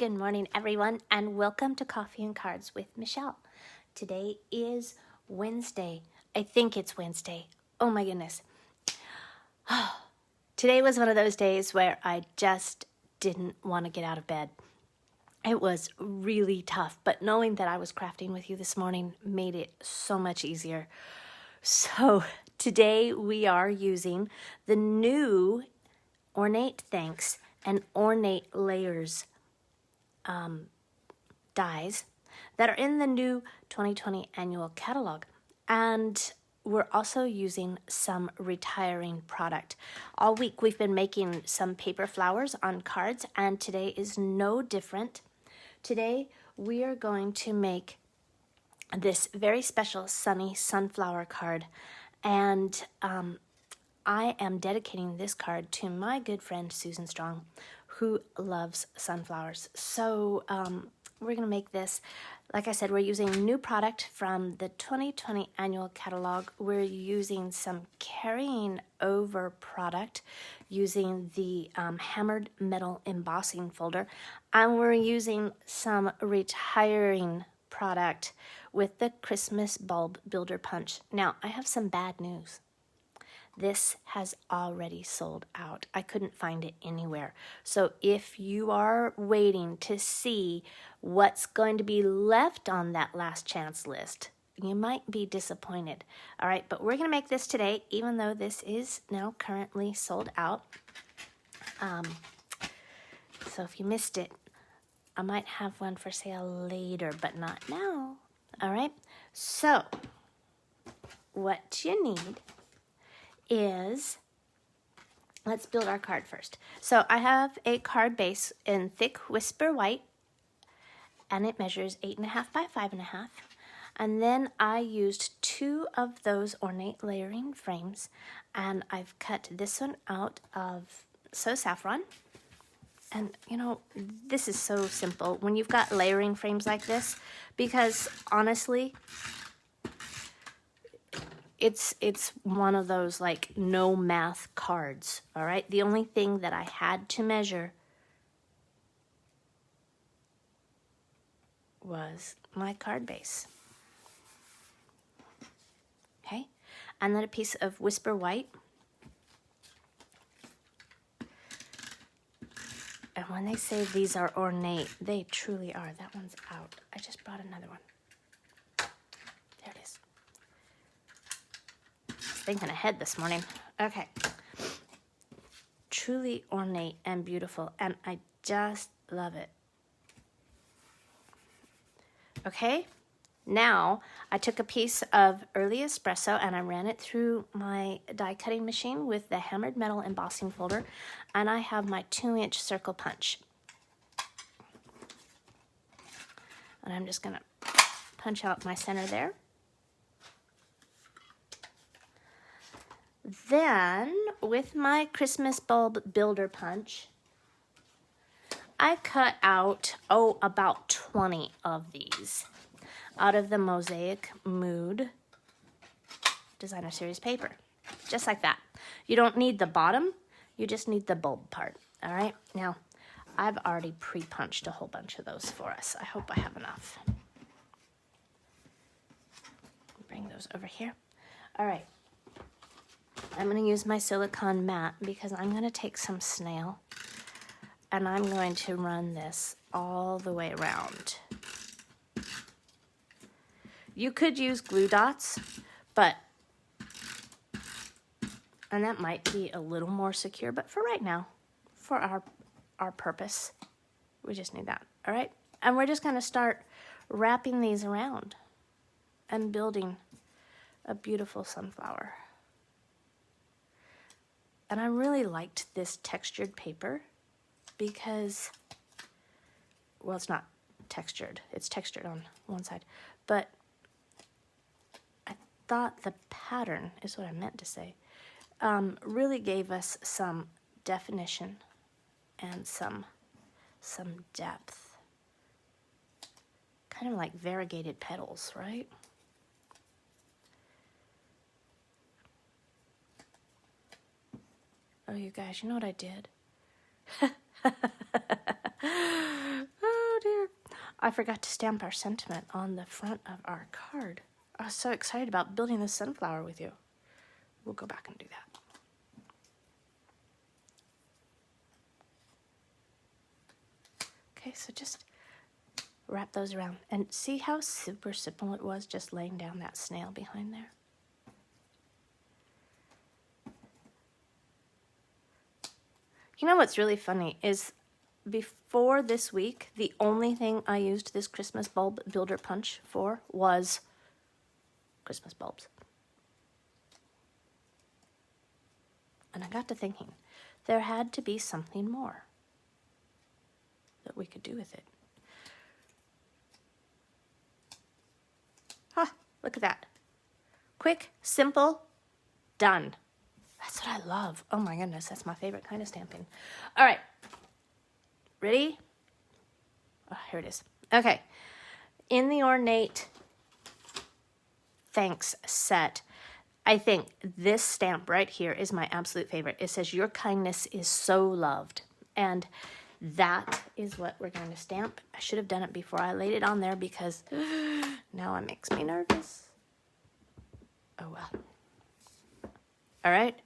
Good morning, everyone, and welcome to Coffee and Cards with Michelle. Today is Wednesday. I think it's Wednesday. Oh my goodness. Today was one of those days where I just didn't want to get out of bed. It was really tough, but knowing that I was crafting with you this morning made it so much easier. So today we are using the new Ornate Thanks and Ornate Layers dies that are in the new 2020 annual catalog. And we're also using some retiring product. All week we've been making some paper flowers on cards, and today is no different. Today we are going to make this very special sunny sunflower card, and I am dedicating this card to my good friend Susan Strong, who loves sunflowers. So we're going to make this. Like I said, we're using new product from the 2020 annual catalog. We're using some carrying over product using the hammered metal embossing folder. And we're using some retiring product with the Christmas bulb builder punch. Now, I have some bad news. This has already sold out. I couldn't find it anywhere. So if you are waiting to see what's going to be left on that last chance list, you might be disappointed. All right, but we're going to make this today, even though this is now currently sold out. So if you missed it, I might have one for sale later, but not now. All right, so what you need is, let's build our card first. So I have a card base in thick whisper white, and it measures 8.5 by 5.5. And then I used 2 of those ornate layering frames, and I've cut this one out of So Saffron. And you know, this is so simple when you've got layering frames like this, because honestly, it's one of those like no math cards, all right? The only thing that I had to measure was my card base. Okay? And then a piece of whisper white. And when they say these are ornate, they truly are. That one's out. I just brought another one. There it is. Thinking ahead this morning. Okay. Truly ornate and beautiful, and I just love it. Okay, now I took a piece of early espresso and I ran it through my die cutting machine with the hammered metal embossing folder, and I have my 2-inch circle punch. And I'm just gonna punch out my center there. Then, with my Christmas bulb builder punch, I cut out, about 20 of these out of the Mosaic Mood Designer Series paper. Just like that. You don't need the bottom, you just need the bulb part. All right, now I've already pre-punched a whole bunch of those for us. I hope I have enough. Bring those over here. All right. I'm going to use my silicone mat because I'm going to take some snail and I'm going to run this all the way around. You could use glue dots, and that might be a little more secure, but for right now, for our purpose, we just need that, all right? And we're just going to start wrapping these around and building a beautiful sunflower. And I really liked this textured paper because, well, it's not textured. It's textured on one side. But I thought the pattern, is what I meant to say, really gave us some definition and some depth. Kind of like variegated petals, right? Oh, you guys, you know what I did? I forgot to stamp our sentiment on the front of our card. I was so excited about building this sunflower with you. We'll go back and do that. Okay, so just wrap those around. And see how super simple it was just laying down that snail behind there? You know what's really funny is before this week, the only thing I used this Christmas bulb builder punch for was Christmas bulbs. And I got to thinking, there had to be something more that we could do with it. Huh, look at that. Quick, simple, done. That's what I love. Oh my goodness, that's my favorite kind of stamping. All right, ready? Oh, here it is. Okay, in the Ornate Thanks set, I think this stamp right here is my absolute favorite. It says, "Your kindness is so loved." And that is what we're going to stamp. I should have done it before I laid it on there because now it makes me nervous. Oh well. All right.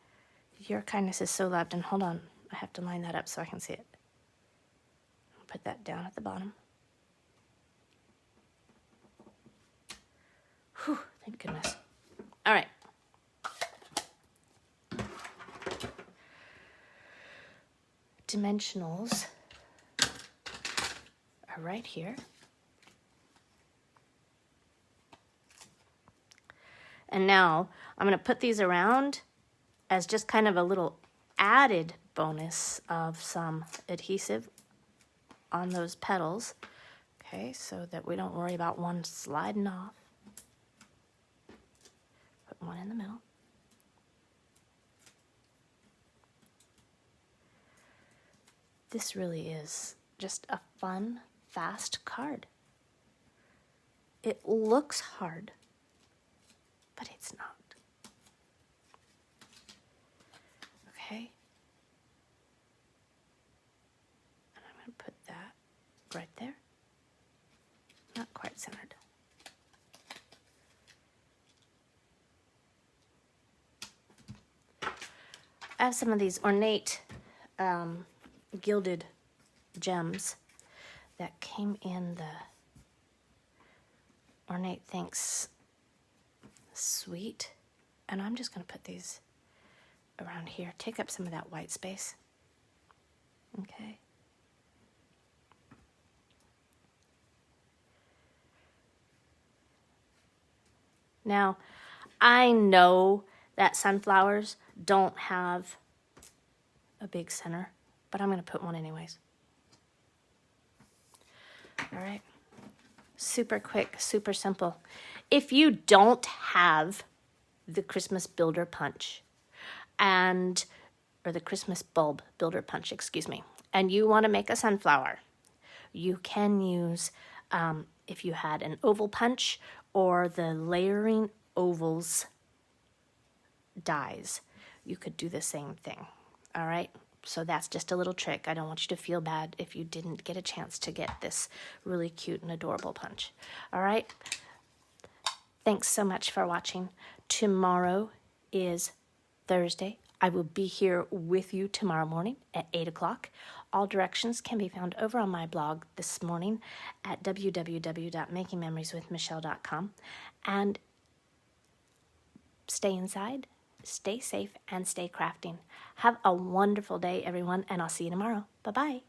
Your kindness is so loved. And hold on, I have to line that up so I can see it. Put that down at the bottom. Whew, thank goodness. All right. Dimensionals are right here. And now I'm going to put these around as just kind of a little added bonus of some adhesive on those petals. Okay, so that we don't worry about one sliding off. Put one in the middle. This really is just a fun, fast card. It looks hard, but it's not. Okay. And I'm going to put that right there. Not quite centered. I have some of these ornate gilded gems that came in the Ornate Thanks suite, and I'm just going to put these around here. Take up some of that white space. Okay. Now, I know that sunflowers don't have a big center, but I'm going to put one anyways. All right. Super quick, super simple. If you don't have the Christmas Builder Punch or the Christmas Bulb Builder Punch, excuse me, and you want to make a sunflower, you can use, if you had an oval punch or the layering ovals dies, you could do the same thing. All right. So that's just a little trick. I don't want you to feel bad if you didn't get a chance to get this really cute and adorable punch. All right. Thanks so much for watching. Tomorrow is Thursday. I will be here with you tomorrow morning at 8 o'clock. All directions can be found over on my blog this morning at www.makingmemorieswithmichelle.com. And stay inside, stay safe, and stay crafting. Have a wonderful day, everyone, and I'll see you tomorrow. Bye-bye.